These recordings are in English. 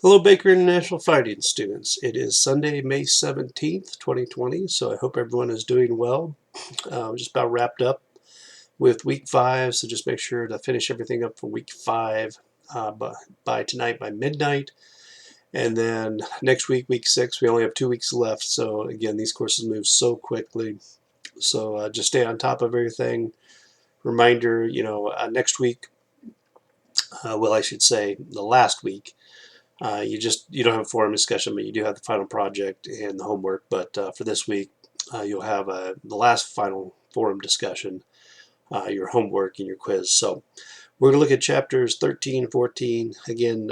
Hello, Baker International Finance students. It is Sunday, May 17th, 2020, so I hope everyone is doing well. Just about wrapped up with week 5, so just make sure to finish everything up for week 5 by tonight, by midnight. And then next week, week 6, we only have 2 weeks left, so again, these courses move so quickly. So just stay on top of everything. Reminder, next week, well, I should say the last week, you don't have a forum discussion, but you do have the final project and the homework. But for this week, you'll have the last final forum discussion, your homework, and your quiz. So we're going to look at chapters 13 and 14. Again,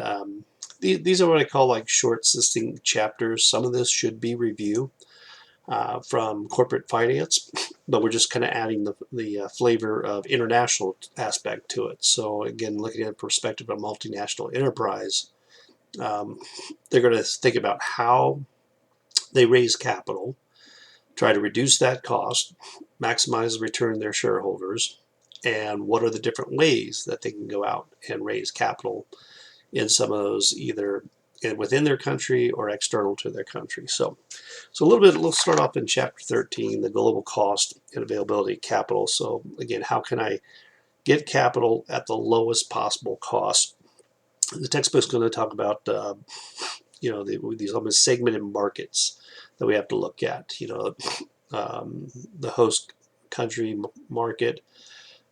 these are what I call like short, succinct chapters. Some of this should be review from corporate finance, but we're just kind of adding the flavor of international aspect to it. So again, looking at the perspective of multinational enterprise, um, they're going to think about how they raise capital, try to reduce that cost, maximize the return to their shareholders, and what are the different ways that they can go out and raise capital in some of those, either within their country or external to their country. So a little bit, let's start off in chapter 13, the global cost and availability of capital. So again, how can I get capital at the lowest possible cost? The textbook's going to talk about these almost segmented markets that we have to look at. The host country market.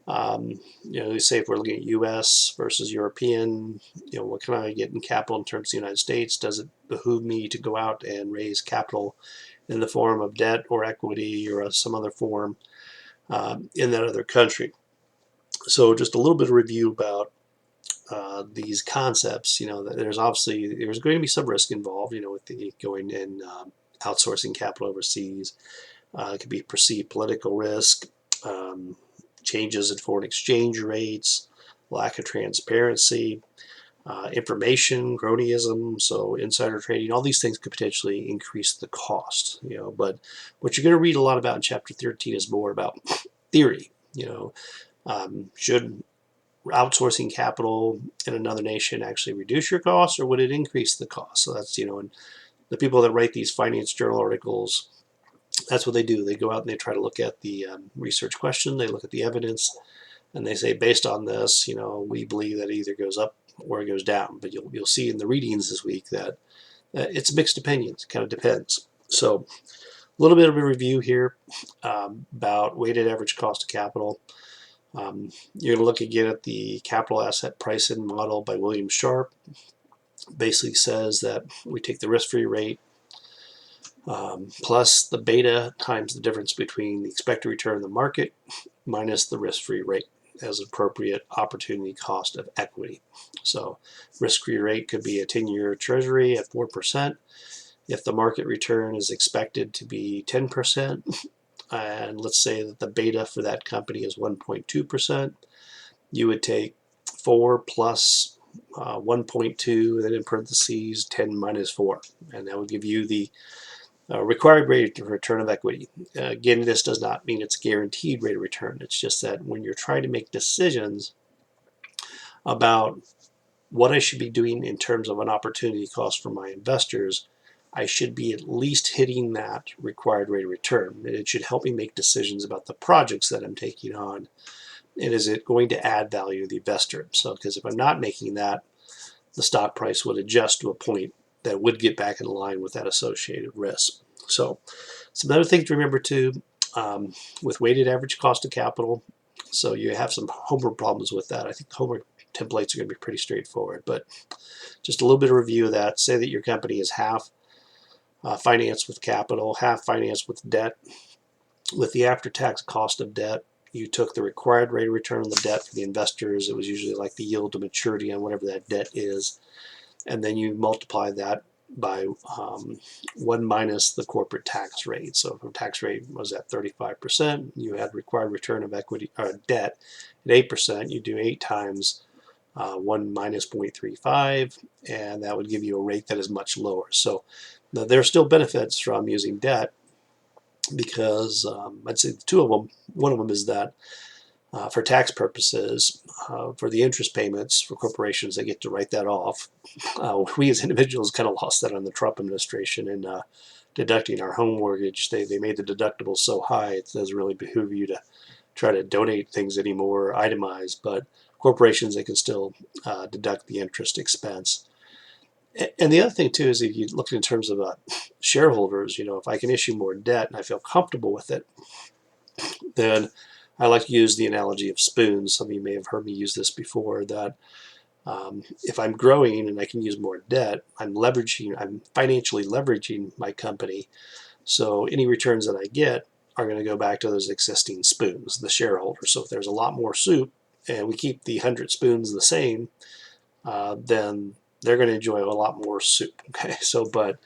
They say if we're looking at U.S. versus European, what can I get in capital in terms of the United States? Does it behoove me to go out and raise capital in the form of debt or equity or some other form in that other country? So just a little bit of review about these concepts. There's going to be some risk involved, with the going and outsourcing capital overseas. It could be perceived political risk, changes in foreign exchange rates, lack of transparency, information, cronyism, so insider trading. All these things could potentially increase the cost. But what you're going to read a lot about in chapter 13 is more about theory. Should outsourcing capital in another nation actually reduce your costs, or would it increase the cost? So that's, and the people that write these finance journal articles, that's what they do. They go out and they try to look at the research question, they look at the evidence, and they say, based on this, we believe that it either goes up or it goes down. But you'll see in the readings this week that it's mixed opinions. It kind of depends. So a little bit of a review here about weighted average cost of capital. You're going to look again at the capital asset pricing model by William Sharp. Basically says that we take the risk-free rate plus the beta times the difference between the expected return in the market minus the risk-free rate as appropriate opportunity cost of equity. So risk-free rate could be a 10-year treasury at 4%. If the market return is expected to be 10%, and let's say that the beta for that company is 1.2%, you would take 4 plus 1.2, then in parentheses 10 minus 4, and that would give you the required rate of return of equity. Again, this does not mean it's a guaranteed rate of return. It's just that when you're trying to make decisions about what I should be doing in terms of an opportunity cost for my investors, I should be at least hitting that required rate of return. And it should help me make decisions about the projects that I'm taking on. And is it going to add value to the investor? So, because if I'm not making that, the stock price would adjust to a point that would get back in line with that associated risk. So, some other things to remember too, with weighted average cost of capital. So you have some homework problems with that. I think the homework templates are going to be pretty straightforward, but just a little bit of review of that. Say that your company is half financed with capital, half financed with debt. With the after-tax cost of debt, you took the required rate of return on the debt for the investors. It was usually like the yield to maturity on whatever that debt is. And then you multiply that by 1 minus the corporate tax rate. So if the tax rate was at 35%, you had required return of equity or debt at 8%, you do 8 times 1 minus 0.35, and that would give you a rate that is much lower. So now there are still benefits from using debt, because I'd say two of them. One of them is that for tax purposes, for the interest payments for corporations, they get to write that off. We as individuals kind of lost that on the Trump administration, and deducting our home mortgage. They made the deductible so high it doesn't really behoove you to try to donate things anymore, itemized, but corporations, they can still deduct the interest expense. And the other thing too is if you look in terms of shareholders, if I can issue more debt and I feel comfortable with it, then I like to use the analogy of spoons. Some of you may have heard me use this before, that if I'm growing and I can use more debt, I'm financially leveraging my company. So any returns that I get are going to go back to those existing spoons, the shareholders. So if there's a lot more soup and we keep the 100 spoons the same, then they're going to enjoy a lot more soup. Okay, so but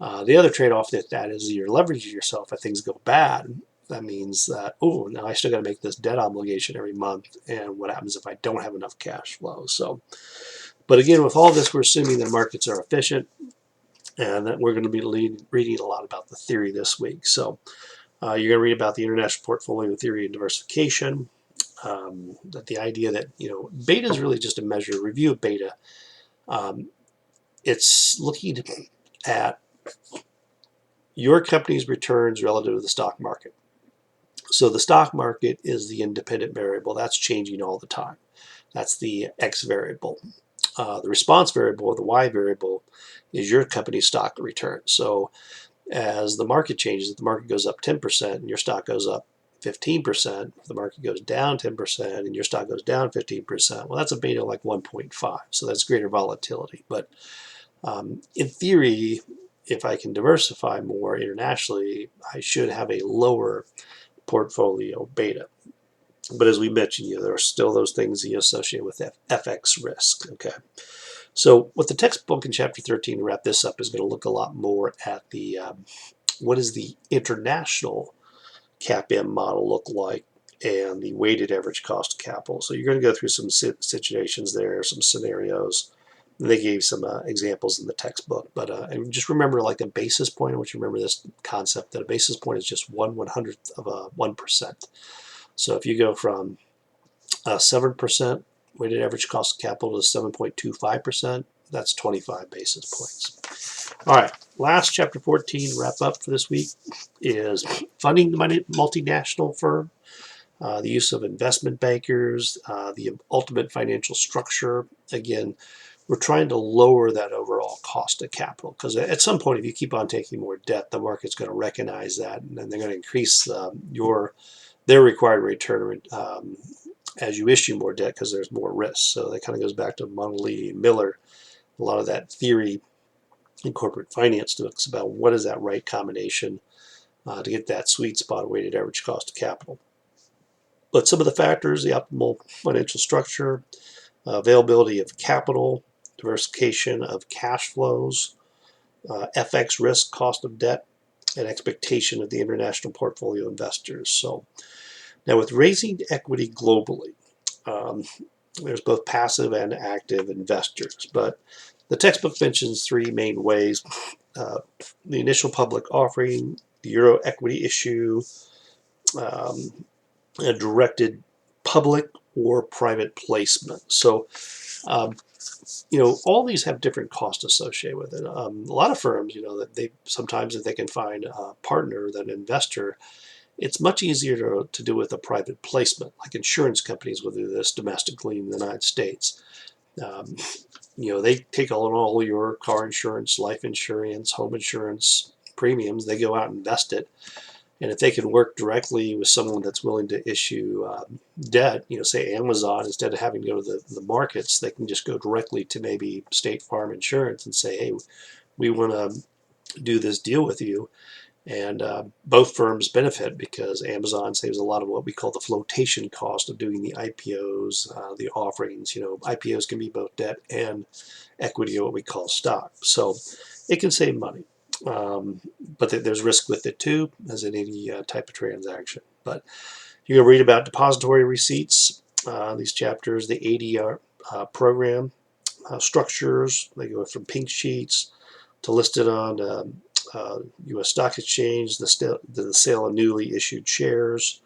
the other trade-off that is you're leveraging yourself if things go bad. That means that, oh, now I still got to make this debt obligation every month, and what happens if I don't have enough cash flow? So, but again, with all this, we're assuming that markets are efficient, and that we're going to be reading a lot about the theory this week. So you're going to read about the international portfolio theory and diversification. That the idea that beta is really just a measure, review of beta. It's looking at your company's returns relative to the stock market. So the stock market is the independent variable. That's changing all the time. That's the X variable. The response variable, or the Y variable, is your company's stock return. So as the market changes, if the market goes up 10% and your stock goes up 15%, if the market goes down 10% and your stock goes down 15%, well, that's a beta like 1.5. So that's greater volatility. But in theory, if I can diversify more internationally, I should have a lower portfolio beta. But as we mentioned, there are still those things associated with FX risk. Okay, so what the textbook in chapter 13, to wrap this up, is going to look a lot more at the what does the international CAPM model look like, and the weighted average cost of capital. So you're going to go through some situations there, some scenarios. They gave some examples in the textbook, but and just remember, like a basis point. I want you to remember this concept that a basis point is just 1/100th of a 1%. So if you go from 7% weighted average cost of capital to 7.25%, that's 25 basis points. All right, last chapter 14, wrap up for this week, is funding the multinational firm, the use of investment bankers, the ultimate financial structure. Again, we're trying to lower that overall cost of capital, because at some point, if you keep on taking more debt, the market's going to recognize that, and then they're going to increase their required return as you issue more debt, because there's more risk. So that kind of goes back to Monelli and Miller. A lot of that theory in corporate finance talks about what is that right combination to get that sweet spot weighted average cost of capital. But some of the factors: the optimal financial structure, availability of capital, diversification of cash flows, FX risk, cost of debt, and expectation of the international portfolio investors. So now, with raising equity globally, there's both passive and active investors, but the textbook mentions three main ways: the initial public offering, the Euro equity issue, a directed public or private placement. So all these have different costs associated with it. A lot of firms, that they sometimes, if they can find a partner, that investor, it's much easier to do with a private placement. Like insurance companies will do this domestically in the United States. They take on all your car insurance, life insurance, home insurance premiums. They go out and invest it. And if they can work directly with someone that's willing to issue debt, say Amazon, instead of having to go to the markets, they can just go directly to maybe State Farm Insurance and say, hey, we want to do this deal with you. And both firms benefit, because Amazon saves a lot of what we call the flotation cost of doing the IPOs, the offerings. IPOs can be both debt and equity, or what we call stock. So it can save money. But there's risk with it too, as in any type of transaction. But you're going to read about depository receipts, these chapters, the ADR program structures. They go from pink sheets to listed on U.S. Stock Exchange, the sale of newly issued shares,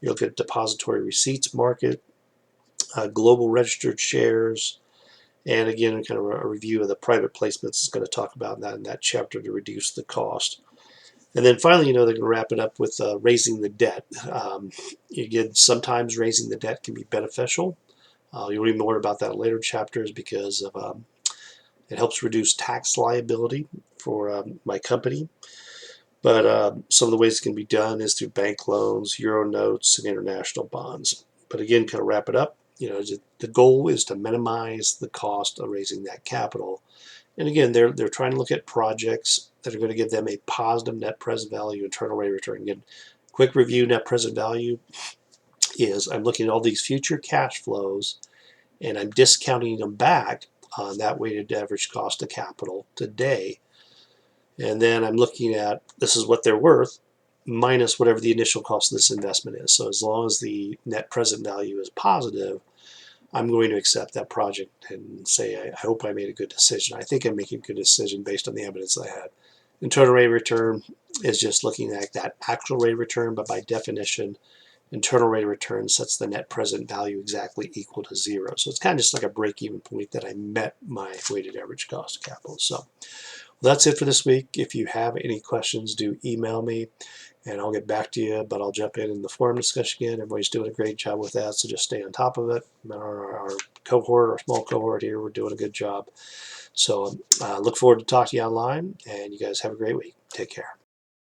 You look at depository receipts market, global registered shares, and again, kind of a review of the private placements is going to talk about that in that chapter to reduce the cost. And then finally, they're going to wrap it up with raising the debt. Again, sometimes raising the debt can be beneficial. You'll read more about that in later chapters because of it helps reduce tax liability for my company. But some of the ways it can be done is through bank loans, euro notes, and international bonds. But again, kind of wrap it up. The goal is to minimize the cost of raising that capital. And again, they're trying to look at projects that are going to give them a positive net present value internal rate of return. Again, quick review: net present value is I'm looking at all these future cash flows and I'm discounting them back on that weighted average cost of capital today. And then I'm looking at this is what they're worth minus whatever the initial cost of this investment is. So as long as the net present value is positive, I'm going to accept that project and say, I hope I made a good decision. I think I'm making a good decision based on the evidence I had. Internal rate of return is just looking at that actual rate of return, but by definition, internal rate of return sets the net present value exactly equal to zero. So it's kind of just like a break-even point that I met my weighted average cost of capital. So that's it for this week. If you have any questions, do email me and I'll get back to you, but I'll jump in the forum discussion again. Everybody's doing a great job with that, so just stay on top of it. Our cohort, our small cohort here, we're doing a good job. So look forward to talking to you online, and you guys have a great week. Take care.